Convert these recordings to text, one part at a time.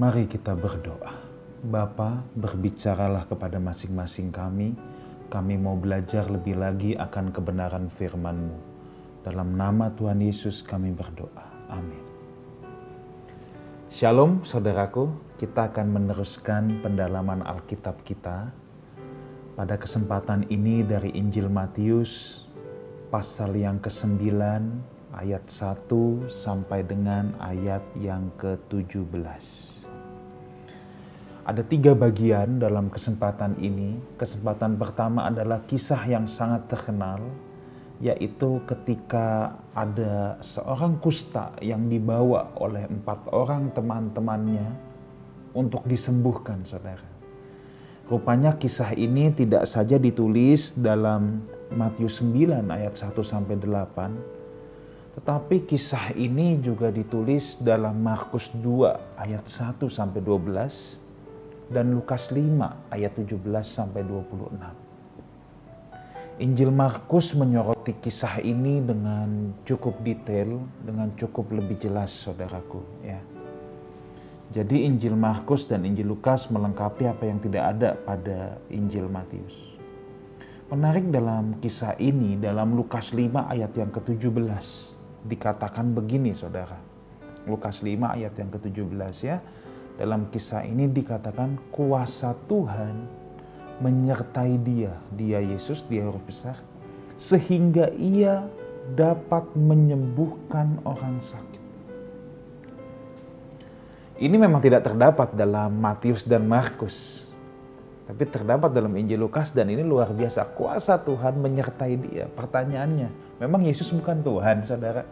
Mari kita berdoa. Bapa, berbicaralah kepada masing-masing kami. Kami mau belajar lebih lagi akan kebenaran firman-Mu. Dalam nama Tuhan Yesus kami berdoa. Amin. Shalom saudaraku, kita akan meneruskan pendalaman Alkitab kita. Pada kesempatan ini dari Injil Matius, pasal yang ke-9, ayat 1 sampai dengan ayat yang ke-17. Ada 3 bagian dalam kesempatan ini. Kesempatan pertama adalah kisah yang sangat terkenal, yaitu ketika ada seorang kusta yang dibawa oleh 4 orang teman-temannya untuk disembuhkan, saudara. Rupanya kisah ini tidak saja ditulis dalam Matius 9 ayat 1-8, tetapi kisah ini juga ditulis dalam Markus 2 ayat 1-12 dan Lukas 5 ayat 17-26. Injil Markus menyoroti kisah ini dengan cukup detail, dengan cukup lebih jelas, saudaraku, ya. Jadi Injil Markus dan Injil Lukas melengkapi apa yang tidak ada pada Injil Matius. Menarik dalam kisah ini, dalam Lukas 5 ayat yang ke-17, dikatakan begini, saudara. Lukas 5 ayat yang ke-17, ya. Dalam kisah ini dikatakan kuasa Tuhan menyertai dia Yesus, dia huruf besar, sehingga ia dapat menyembuhkan orang sakit. Ini memang tidak terdapat dalam Matius dan Markus, tapi terdapat dalam Injil Lukas, dan ini luar biasa. Kuasa Tuhan menyertai dia. Pertanyaannya, memang Yesus bukan Tuhan, saudara?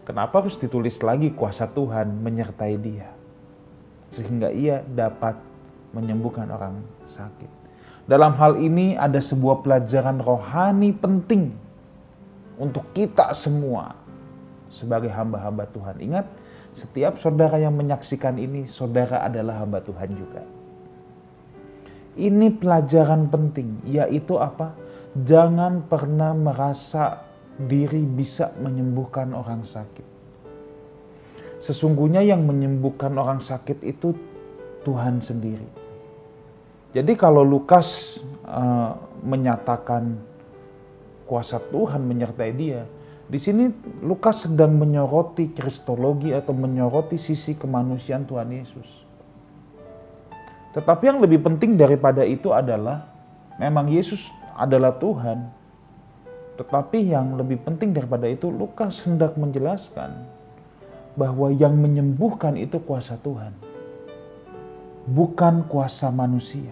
Kenapa harus ditulis lagi kuasa Tuhan menyertai dia? Sehingga ia dapat menyembuhkan orang sakit. Dalam hal ini ada sebuah pelajaran rohani penting untuk kita semua sebagai hamba-hamba Tuhan. Ingat, setiap saudara yang menyaksikan ini, saudara adalah hamba Tuhan juga. Ini pelajaran penting, yaitu apa? Jangan pernah merasa diri bisa menyembuhkan orang sakit. Sesungguhnya yang menyembuhkan orang sakit itu Tuhan sendiri. Jadi kalau Lukas menyatakan kuasa Tuhan menyertai dia, di sini Lukas sedang menyoroti kristologi atau menyoroti sisi kemanusiaan Tuhan Yesus. Tetapi yang lebih penting daripada itu adalah memang Yesus adalah Tuhan. Tetapi yang lebih penting daripada itu, Lukas hendak menjelaskan bahwa yang menyembuhkan itu kuasa Tuhan, bukan kuasa manusia.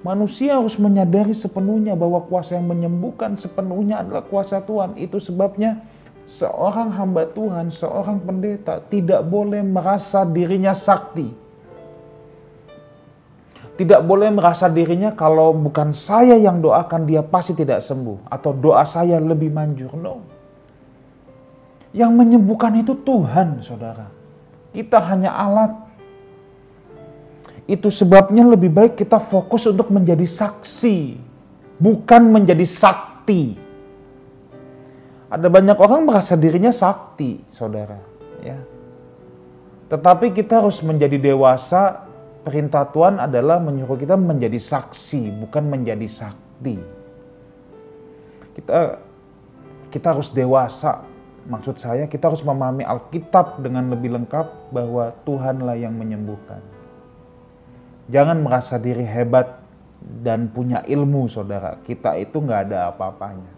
Manusia harus menyadari sepenuhnya bahwa kuasa yang menyembuhkan sepenuhnya adalah kuasa Tuhan. Itu sebabnya seorang hamba Tuhan, seorang pendeta tidak boleh merasa dirinya sakti. Tidak boleh merasa dirinya kalau bukan saya yang doakan dia pasti tidak sembuh, atau doa saya lebih manjur. No. Yang menyembuhkan itu Tuhan, saudara. Kita hanya alat. Itu sebabnya lebih baik kita fokus untuk menjadi saksi, bukan menjadi sakti. Ada banyak orang merasa dirinya sakti, saudara, ya. Tetapi kita harus menjadi dewasa. Perintah Tuhan adalah menyuruh kita menjadi saksi, bukan menjadi sakti. Kita harus dewasa. Maksud saya, kita harus memahami Alkitab dengan lebih lengkap bahwa Tuhanlah yang menyembuhkan. Jangan merasa diri hebat dan punya ilmu, saudara. Kita itu nggak ada apa-apanya.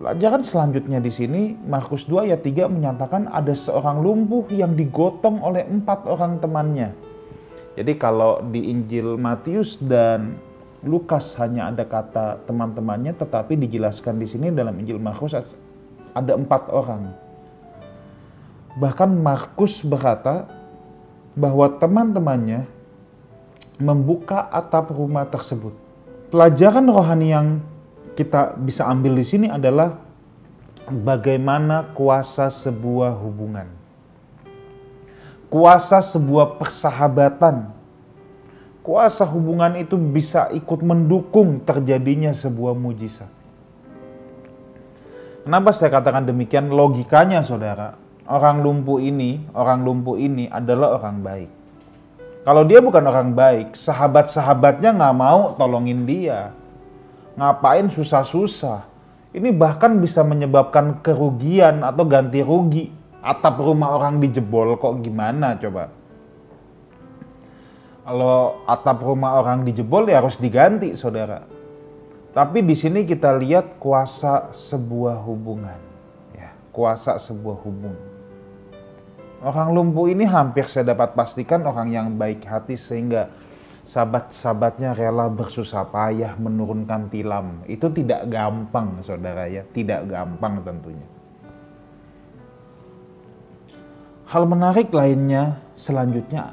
Pelajaran selanjutnya di sini, Markus 2 ayat 3 menyatakan ada seorang lumpuh yang digotong oleh 4 orang temannya. Jadi kalau di Injil Matius dan Lukas hanya ada kata teman-temannya, tetapi dijelaskan di sini dalam Injil Markus ada 4 orang. Bahkan Markus berkata bahwa teman-temannya membuka atap rumah tersebut. Pelajaran rohani yang kita bisa ambil di sini adalah bagaimana kuasa sebuah hubungan. Kuasa sebuah persahabatan. Kuasa hubungan itu bisa ikut mendukung terjadinya sebuah mujizat. Kenapa saya katakan demikian? Logikanya, saudara. orang lumpuh ini adalah orang baik. Kalau dia bukan orang baik, sahabat-sahabatnya nggak mau tolongin dia. Ngapain susah-susah. Ini bahkan bisa menyebabkan kerugian atau ganti rugi. Atap rumah orang dijebol, kok gimana coba? Kalau atap rumah orang dijebol ya harus diganti, saudara. Tapi di sini kita lihat kuasa sebuah hubungan. Ya, kuasa sebuah hubungan. Orang lumpuh ini hampir saya dapat pastikan orang yang baik hati sehingga sahabat-sahabatnya rela bersusah payah menurunkan tilam. Itu tidak gampang, saudara ya. Tidak gampang tentunya. Hal menarik lainnya selanjutnya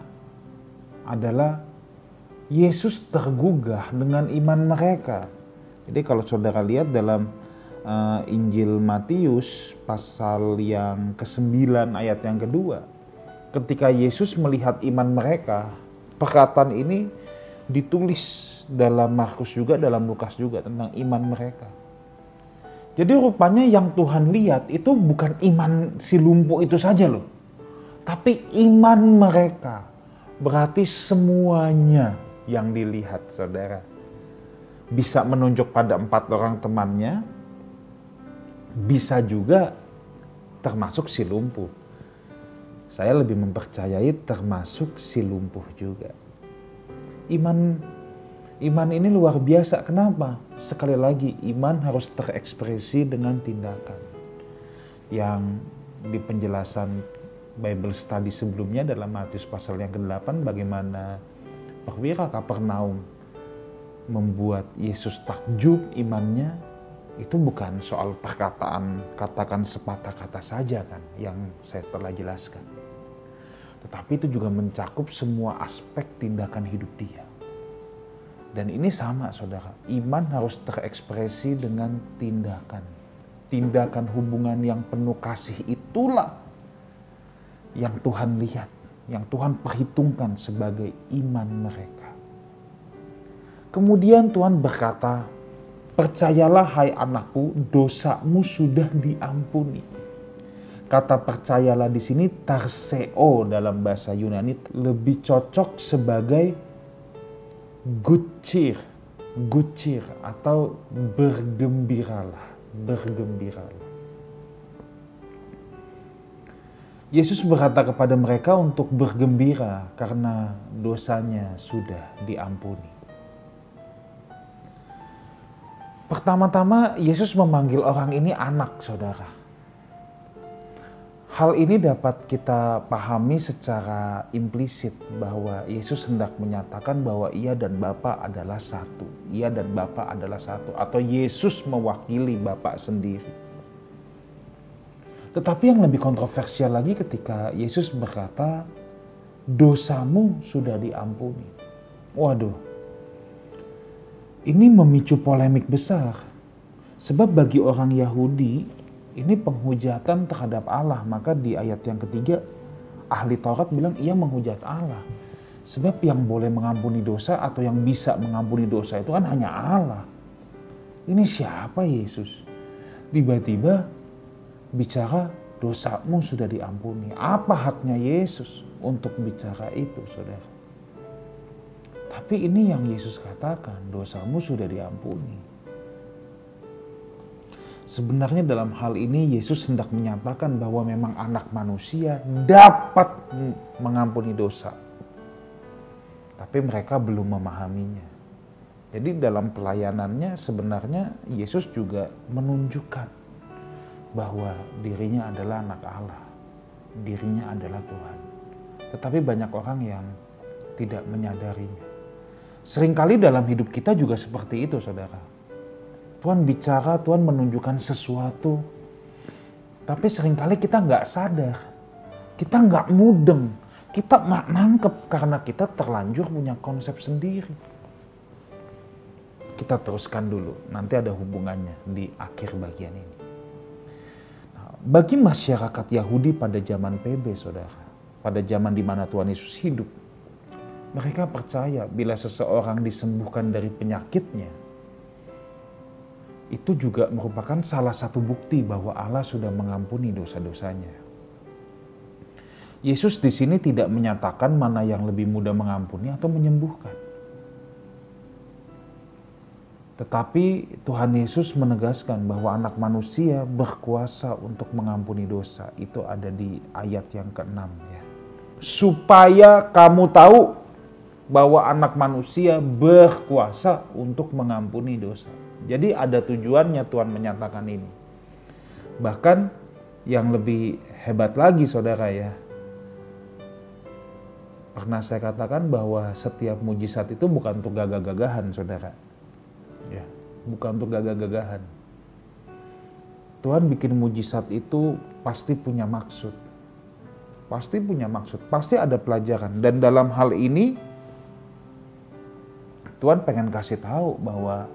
adalah Yesus tergugah dengan iman mereka. Jadi kalau saudara lihat dalam Injil Matius pasal yang ke-9 ayat yang kedua. Ketika Yesus melihat iman mereka, perkataan ini ditulis dalam Markus juga, dalam Lukas juga tentang iman mereka. Jadi rupanya yang Tuhan lihat itu bukan iman si lumpuh itu saja loh. Tapi iman mereka. Berarti semuanya yang dilihat, saudara. Bisa menunjuk pada 4 orang temannya, bisa juga termasuk si lumpuh. Saya lebih mempercayai termasuk si lumpuh juga. Iman ini luar biasa. Kenapa? Sekali lagi, iman harus terekspresi dengan tindakan. Yang di penjelasan Bible study sebelumnya dalam Matius pasal yang ke-8, bagaimana perwira Kapernaum membuat Yesus takjub imannya, itu bukan soal perkataan, katakan sepatah kata saja kan yang saya telah jelaskan. Tetapi itu juga mencakup semua aspek tindakan hidup dia. Dan ini sama, saudara, iman harus terekspresi dengan tindakan. Tindakan hubungan yang penuh kasih itulah yang Tuhan lihat, yang Tuhan perhitungkan sebagai iman mereka. Kemudian Tuhan berkata, "Percayalah hai anakku, dosamu sudah diampuni." Kata percayalah di sini tarseo dalam bahasa Yunani lebih cocok sebagai good cheer atau bergembiralah. Yesus berkata kepada mereka untuk bergembira karena dosanya sudah diampuni. Pertama-tama Yesus memanggil orang ini anak, saudara. Hal ini dapat kita pahami secara implisit bahwa Yesus hendak menyatakan bahwa ia dan Bapa adalah satu. Ia dan Bapa adalah satu, atau Yesus mewakili Bapa sendiri. Tetapi yang lebih kontroversial lagi ketika Yesus berkata, "Dosamu sudah diampuni." Waduh. Ini memicu polemik besar. Sebab bagi orang Yahudi, ini penghujatan terhadap Allah. Maka di ayat yang ketiga, ahli Taurat bilang ia menghujat Allah. Sebab yang boleh mengampuni dosa atau yang bisa mengampuni dosa itu kan hanya Allah. Ini siapa Yesus? Tiba-tiba bicara dosamu sudah diampuni. Apa haknya Yesus untuk bicara itu, saudara? Tapi ini yang Yesus katakan, dosamu sudah diampuni. Sebenarnya dalam hal ini Yesus hendak menyatakan bahwa memang anak manusia dapat mengampuni dosa. Tapi mereka belum memahaminya. Jadi dalam pelayanannya sebenarnya Yesus juga menunjukkan bahwa dirinya adalah anak Allah. Dirinya adalah Tuhan. Tetapi banyak orang yang tidak menyadarinya. Seringkali dalam hidup kita juga seperti itu, saudara. Tuhan bicara, Tuhan menunjukkan sesuatu. Tapi seringkali kita nggak sadar. Kita nggak mudeng. Kita nggak nangkep karena kita terlanjur punya konsep sendiri. Kita teruskan dulu, nanti ada hubungannya di akhir bagian ini. Nah, bagi masyarakat Yahudi pada zaman PB, saudara, pada zaman di mana Tuhan Yesus hidup, mereka percaya bila seseorang disembuhkan dari penyakitnya, itu juga merupakan salah satu bukti bahwa Allah sudah mengampuni dosa-dosanya. Yesus di sini tidak menyatakan mana yang lebih mudah mengampuni atau menyembuhkan. Tetapi Tuhan Yesus menegaskan bahwa anak manusia berkuasa untuk mengampuni dosa. Itu ada di ayat yang ke-6 ya. Supaya kamu tahu bahwa anak manusia berkuasa untuk mengampuni dosa. Jadi ada tujuannya Tuhan menyatakan ini. Bahkan yang lebih hebat lagi saudara ya, pernah saya katakan bahwa setiap mujizat itu bukan untuk gagah-gagahan saudara. Ya, bukan untuk gagah-gagahan. Tuhan bikin mujizat itu pasti punya maksud. Pasti punya maksud, pasti ada pelajaran. Dan dalam hal ini Tuhan pengen kasih tahu bahwa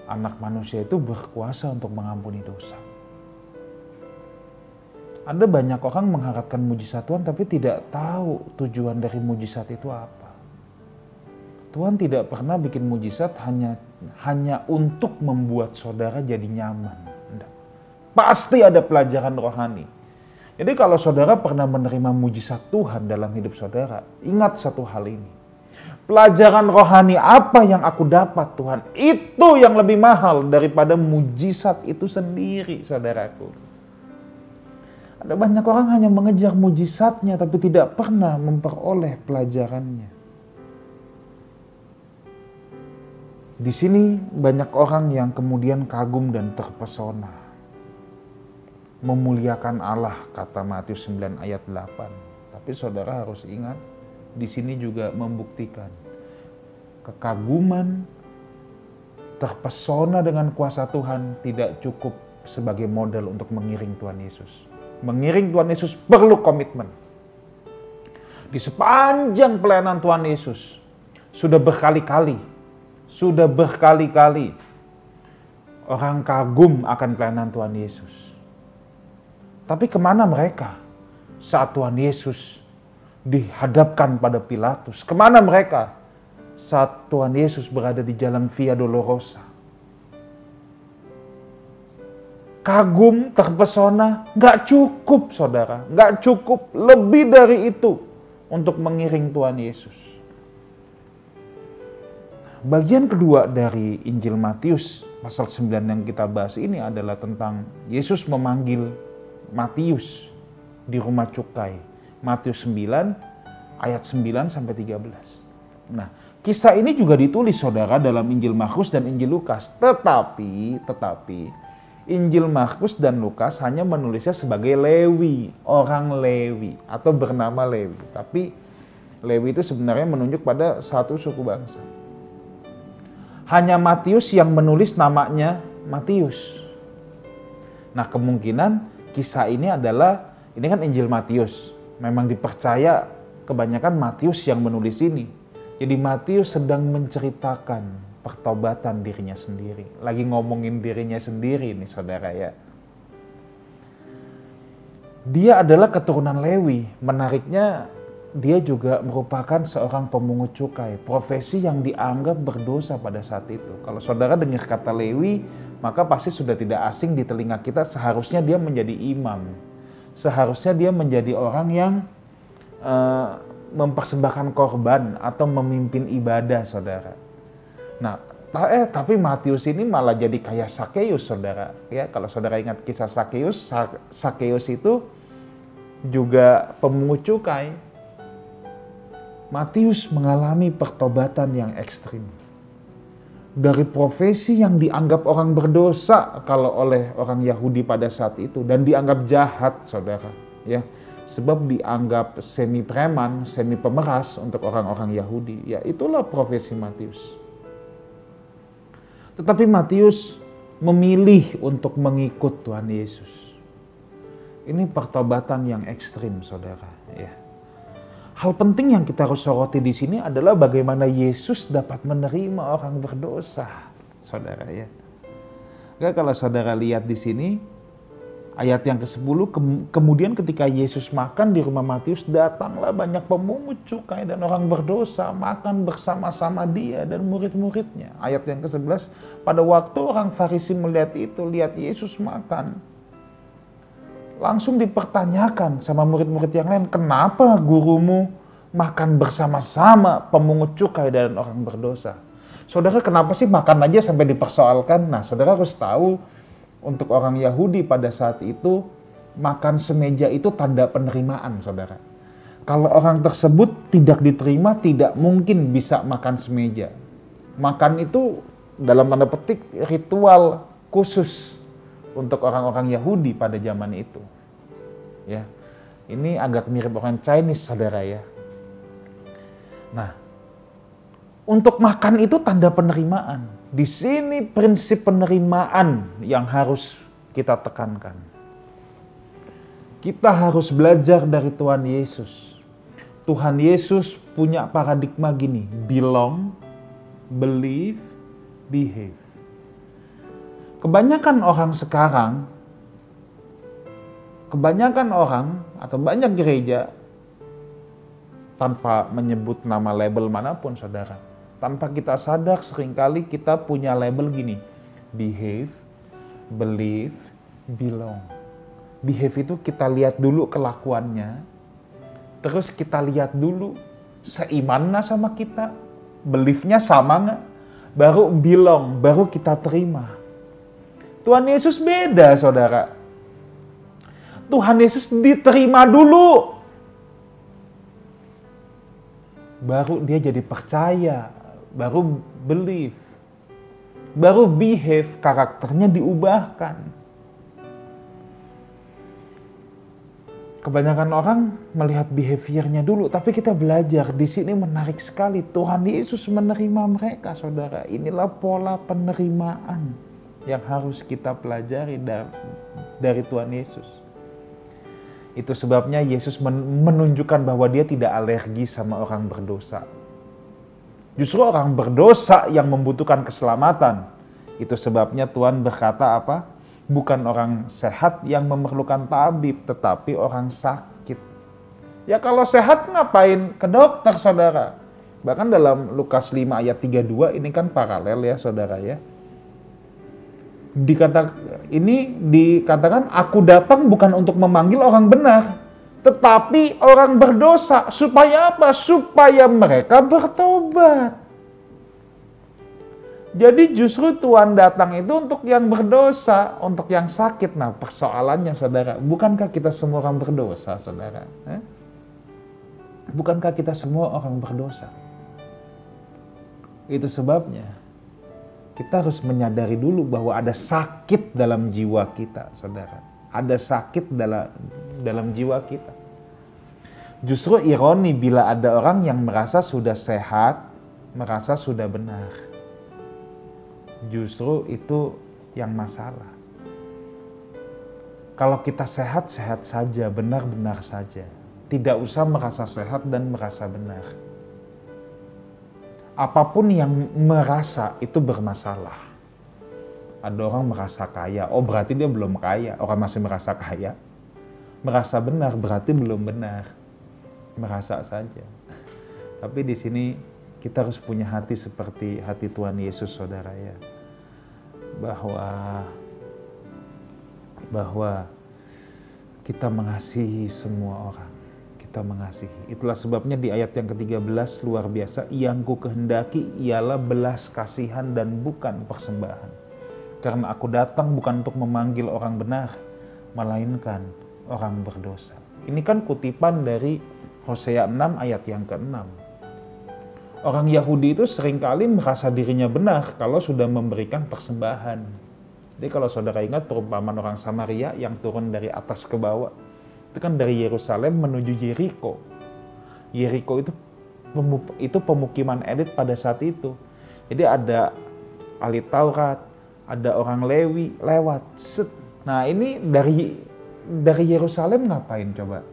anak manusia itu berkuasa untuk mengampuni dosa. Ada banyak orang mengharapkan mujizat Tuhan tapi tidak tahu tujuan dari mujizat itu apa. Tuhan tidak pernah bikin mujizat hanya untuk membuat saudara jadi nyaman. Enggak. Pasti ada pelajaran rohani. Jadi kalau saudara pernah menerima mujizat Tuhan dalam hidup saudara, ingat satu hal ini. Pelajaran rohani apa yang aku dapat Tuhan, itu yang lebih mahal daripada mujizat itu sendiri, saudaraku. Ada banyak orang hanya mengejar mujizatnya tapi tidak pernah memperoleh pelajarannya. Di sini banyak orang yang kemudian kagum dan terpesona. Memuliakan Allah, kata Matius 9 ayat 8. Tapi saudara harus ingat, di sini juga membuktikan kekaguman, terpesona dengan kuasa Tuhan tidak cukup sebagai modal untuk mengiring Tuhan Yesus. Mengiring Tuhan Yesus perlu komitmen. Di sepanjang pelayanan Tuhan Yesus, sudah berkali-kali orang kagum akan pelayanan Tuhan Yesus. Tapi kemana mereka saat Tuhan Yesus dihadapkan pada Pilatus? Kemana mereka saat Tuhan Yesus berada di jalan Via Dolorosa? Kagum, terpesona, gak cukup saudara. Gak cukup, lebih dari itu untuk mengiring Tuhan Yesus. Bagian kedua dari Injil Matius pasal 9 yang kita bahas ini adalah tentang Yesus memanggil Matius di rumah cukai. Matius 9 ayat 9 sampai 13. Nah, kisah ini juga ditulis saudara dalam Injil Markus dan Injil Lukas. Tetapi Injil Markus dan Lukas hanya menulisnya sebagai Lewi, orang Lewi atau bernama Lewi. Tapi Lewi itu sebenarnya menunjuk pada satu suku bangsa. Hanya Matius yang menulis namanya Matius. Nah, kemungkinan kisah ini kan Injil Matius. Memang dipercaya kebanyakan Matius yang menulis ini. Jadi Matius sedang menceritakan pertobatan dirinya sendiri. Lagi ngomongin dirinya sendiri nih saudara ya. Dia adalah keturunan Lewi. Menariknya dia juga merupakan seorang pemungut cukai. Profesi yang dianggap berdosa pada saat itu. Kalau saudara dengar kata Lewi, maka pasti sudah tidak asing di telinga kita. Seharusnya dia menjadi imam. Seharusnya dia menjadi orang yang mempersembahkan korban atau memimpin ibadah saudara. Nah, tapi Matius ini malah jadi kayak Sakeus saudara. Ya, kalau saudara ingat kisah Sakeus, Sakeus itu juga pemungut cukai. Matius mengalami pertobatan yang ekstrim. Dari profesi yang dianggap orang berdosa kalau oleh orang Yahudi pada saat itu dan dianggap jahat saudara, ya. Sebab dianggap semi preman, semi pemeras untuk orang-orang Yahudi. Ya, itulah profesi Matius. Tetapi Matius memilih untuk mengikut Tuhan Yesus. Ini pertobatan yang ekstrim, saudara. Ya. Hal penting yang kita harus soroti di sini adalah bagaimana Yesus dapat menerima orang berdosa, saudara. Ya. Kalau saudara lihat di sini, ayat yang ke-10, kemudian ketika Yesus makan di rumah Matius, datanglah banyak pemungut cukai dan orang berdosa makan bersama-sama dia dan murid-muridnya. Ayat yang ke-11, pada waktu orang Farisi melihat itu, lihat Yesus makan, langsung dipertanyakan sama murid-murid yang lain, kenapa gurumu makan bersama-sama pemungut cukai dan orang berdosa? Saudara, kenapa sih makan aja sampai dipersoalkan? Nah, saudara harus tahu, untuk orang Yahudi pada saat itu, makan semeja itu tanda penerimaan, saudara. Kalau orang tersebut tidak diterima, tidak mungkin bisa makan semeja. Makan itu dalam tanda petik ritual khusus untuk orang-orang Yahudi pada zaman itu. Ya, ini agak mirip orang Chinese, saudara ya. Nah, untuk makan itu tanda penerimaan. Di sini prinsip penerimaan yang harus kita tekankan. Kita harus belajar dari Tuhan Yesus. Tuhan Yesus punya paradigma gini, belong, believe, behave. Kebanyakan orang atau banyak gereja, tanpa menyebut nama label manapun, saudara, tanpa kita sadar seringkali kita punya label gini, behave, believe, belong. Behave itu kita lihat dulu kelakuannya, terus kita lihat dulu seiman nggak sama kita, believe-nya sama nggak, baru belong, baru kita terima. Tuhan Yesus beda, saudara. Tuhan Yesus diterima dulu, baru dia jadi percaya, baru believe, baru behave, karakternya diubahkan. Kebanyakan orang melihat behaviornya dulu, tapi kita belajar di sini menarik sekali. Tuhan Yesus menerima mereka, saudara. Inilah pola penerimaan yang harus kita pelajari dari Tuhan Yesus. Itu sebabnya Yesus menunjukkan bahwa dia tidak alergi sama orang berdosa. Justru orang berdosa yang membutuhkan keselamatan. Itu sebabnya Tuhan berkata apa? Bukan orang sehat yang memerlukan tabib, tetapi orang sakit. Ya kalau sehat ngapain ke dokter, saudara? Bahkan dalam Lukas 5 ayat 32 ini kan paralel ya, saudara ya. Dikatakan, aku datang bukan untuk memanggil orang benar, tetapi orang berdosa. Supaya apa? Supaya mereka bertobat. Jadi justru Tuhan datang itu untuk yang berdosa, untuk yang sakit. Nah, persoalannya, saudara, bukankah kita semua orang berdosa, saudara? Bukankah kita semua orang berdosa? Itu sebabnya kita harus menyadari dulu bahwa ada sakit dalam jiwa kita, saudara. Ada sakit dalam jiwa kita. Justru ironi bila ada orang yang merasa sudah sehat, merasa sudah benar. Justru itu yang masalah. Kalau kita sehat-sehat saja, benar-benar saja. Tidak usah merasa sehat dan merasa benar. Apapun yang merasa itu bermasalah. Ada orang merasa kaya, oh berarti dia belum kaya. Orang masih merasa kaya. Merasa benar berarti belum benar. Merasa saja. Tapi di sini kita harus punya hati seperti hati Tuhan Yesus, saudara ya. Bahwa kita mengasihi semua orang. Kita mengasihi. Itulah sebabnya di ayat yang ke-13 luar biasa, yang ku kehendaki ialah belas kasihan dan bukan persembahan. Karena aku datang bukan untuk memanggil orang benar, melainkan orang berdosa. Ini kan kutipan dari Hosea 6 ayat yang ke-6. Orang Yahudi itu seringkali merasa dirinya benar kalau sudah memberikan persembahan. Jadi kalau saudara ingat perumpamaan orang Samaria yang turun dari atas ke bawah, itu kan dari Yerusalem menuju Yeriko. Yeriko itu pemukiman elit pada saat itu. Jadi ada ahli Taurat, ada orang Lewi lewat. Nah ini dari Yerusalem ngapain coba?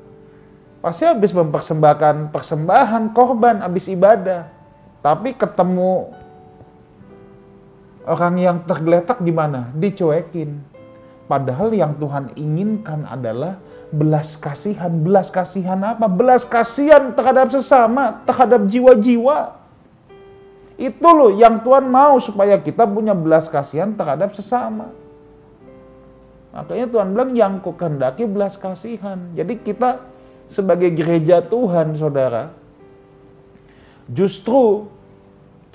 Pasti habis mempersembahkan persembahan, korban, habis ibadah. Tapi ketemu orang yang tergeletak gimana? Dicuekin. Padahal yang Tuhan inginkan adalah belas kasihan. Belas kasihan apa? Belas kasihan terhadap sesama, terhadap jiwa-jiwa. Itu loh yang Tuhan mau, supaya kita punya belas kasihan terhadap sesama. Makanya Tuhan bilang yang kukehendaki belas kasihan. Jadi kita sebagai gereja Tuhan, saudara, justru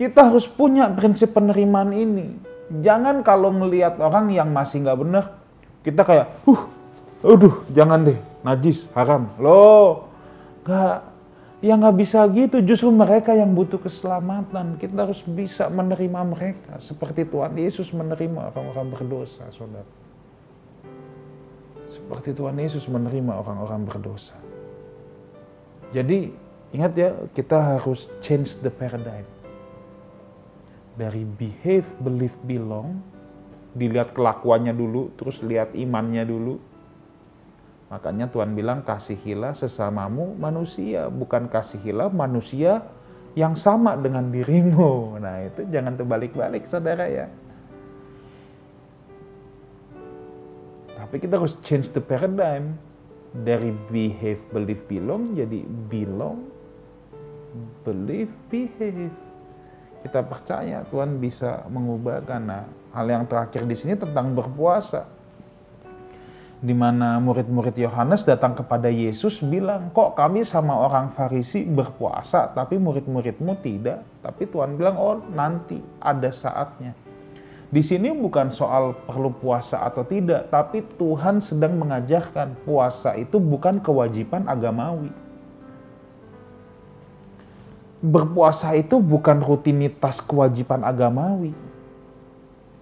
kita harus punya prinsip penerimaan ini. Jangan kalau melihat orang yang masih nggak benar, kita kayak, aduh, jangan deh, najis, haram. Loh, nggak bisa gitu. Justru mereka yang butuh keselamatan. Kita harus bisa menerima mereka seperti Tuhan Yesus menerima orang-orang berdosa, saudara. Seperti Tuhan Yesus menerima orang-orang berdosa. Jadi ingat ya, kita harus change the paradigm. Dari behave, believe, belong, dilihat kelakuannya dulu, terus lihat imannya dulu. Makanya Tuhan bilang kasihilah sesamamu manusia, bukan kasihilah manusia yang sama dengan dirimu. Nah itu jangan terbalik-balik, saudara ya. Tapi kita harus change the paradigm. Dari behave, believe, belong, jadi belong, believe, behave. Kita percaya Tuhan bisa mengubahkan. Nah, hal yang terakhir di sini tentang berpuasa. Di mana murid-murid Yohanes datang kepada Yesus bilang, kok kami sama orang Farisi berpuasa, tapi murid-muridmu tidak. Tapi Tuhan bilang, oh nanti ada saatnya. Di sini bukan soal perlu puasa atau tidak, tapi Tuhan sedang mengajarkan puasa itu bukan kewajiban agamawi. Berpuasa itu bukan rutinitas kewajiban agamawi.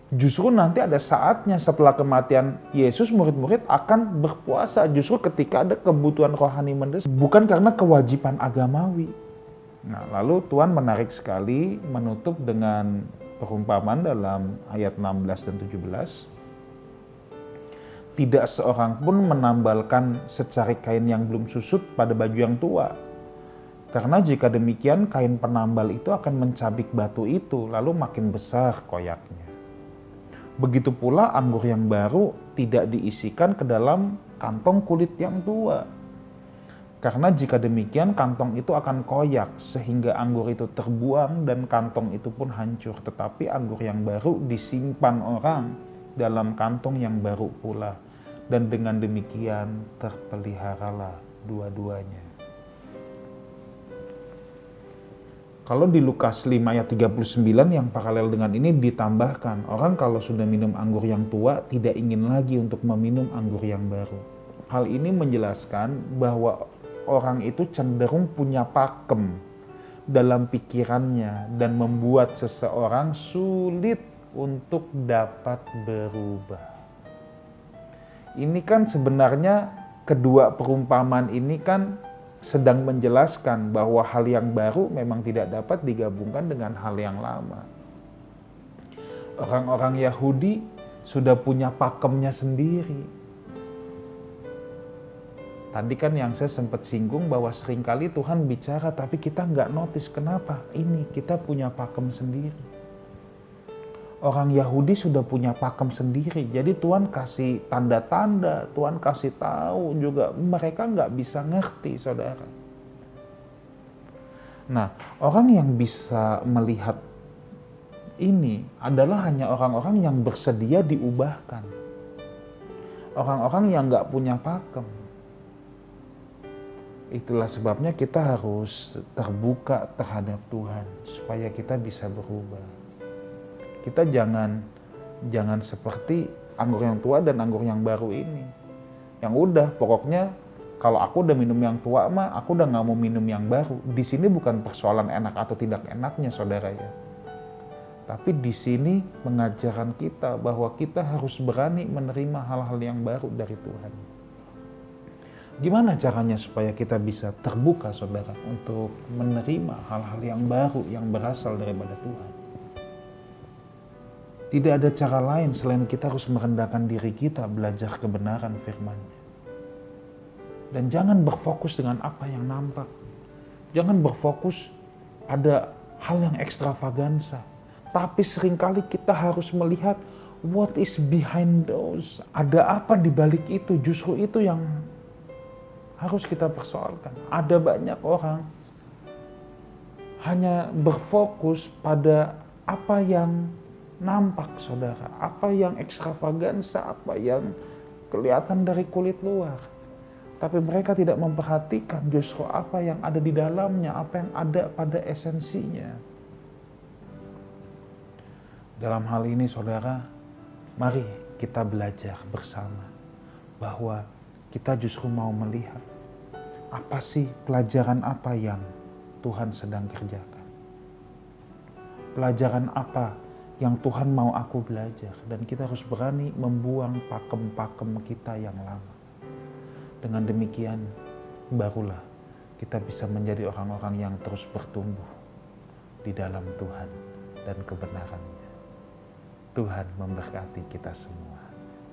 Justru nanti ada saatnya setelah kematian Yesus, murid-murid akan berpuasa. Justru ketika ada kebutuhan rohani mendesak, bukan karena kewajiban agamawi. Nah, lalu Tuhan menarik sekali menutup dengan perumpamaan dalam ayat 16 dan 17. Tidak seorang pun menambalkan secari kain yang belum susut pada baju yang tua. Karena jika demikian, kain penambal itu akan mencabik batu itu, lalu makin besar koyaknya. Begitu pula anggur yang baru tidak diisikan ke dalam kantong kulit yang tua. Karena jika demikian kantong itu akan koyak sehingga anggur itu terbuang dan kantong itu pun hancur. Tetapi anggur yang baru disimpan orang dalam kantong yang baru pula. Dan dengan demikian terpeliharalah dua-duanya. Kalau di Lukas 5 ayat 39 yang paralel dengan ini ditambahkan, orang kalau sudah minum anggur yang tua tidak ingin lagi untuk meminum anggur yang baru. Hal ini menjelaskan bahwa orang itu cenderung punya pakem dalam pikirannya dan membuat seseorang sulit untuk dapat berubah. Ini kan sebenarnya kedua perumpamaan ini kan sedang menjelaskan bahwa hal yang baru memang tidak dapat digabungkan dengan hal yang lama. Orang-orang Yahudi sudah punya pakemnya sendiri. Tadi kan yang saya sempat singgung bahwa seringkali Tuhan bicara tapi kita nggak notice kenapa. Ini kita punya pakem sendiri. Orang Yahudi sudah punya pakem sendiri. Jadi Tuhan kasih tanda-tanda, Tuhan kasih tahu juga. Mereka nggak bisa ngerti, saudara. Nah, orang yang bisa melihat ini adalah hanya orang-orang yang bersedia diubahkan. Orang-orang yang nggak punya pakem. Itulah sebabnya kita harus terbuka terhadap Tuhan supaya kita bisa berubah. Kita jangan seperti anggur yang tua dan anggur yang baru ini. Yang udah pokoknya kalau aku udah minum yang tua mah aku udah nggak mau minum yang baru. Di sini bukan persoalan enak atau tidak enaknya, saudara ya. Tapi di sini mengajarkan kita bahwa kita harus berani menerima hal-hal yang baru dari Tuhan. Gimana caranya supaya kita bisa terbuka, saudara, untuk menerima hal-hal yang baru yang berasal daripada Tuhan? Tidak ada cara lain selain kita harus merendahkan diri kita, belajar kebenaran firman-Nya. Dan jangan berfokus dengan apa yang nampak. Jangan berfokus pada hal yang ekstravagansa. Tapi seringkali kita harus melihat what is behind those. Ada apa di balik itu? Justru itu yang harus kita persoalkan. Ada banyak orang hanya berfokus pada apa yang nampak, saudara. Apa yang ekstravagansa, apa yang kelihatan dari kulit luar. Tapi mereka tidak memperhatikan justru apa yang ada di dalamnya, apa yang ada pada esensinya. Dalam hal ini saudara, mari kita belajar bersama bahwa kita justru mau melihat apa sih pelajaran apa yang Tuhan sedang kerjakan. Pelajaran apa yang Tuhan mau aku belajar. Dan kita harus berani membuang pakem-pakem kita yang lama. Dengan demikian, barulah kita bisa menjadi orang-orang yang terus bertumbuh di dalam Tuhan dan kebenarannya. Tuhan memberkati kita semua.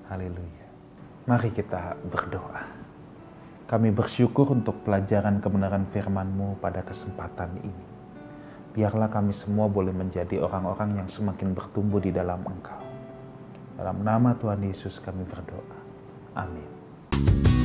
Haleluya. Mari kita berdoa. Kami bersyukur untuk pelajaran kebenaran firman-Mu pada kesempatan ini. Biarlah kami semua boleh menjadi orang-orang yang semakin bertumbuh di dalam Engkau. Dalam nama Tuhan Yesus kami berdoa. Amin.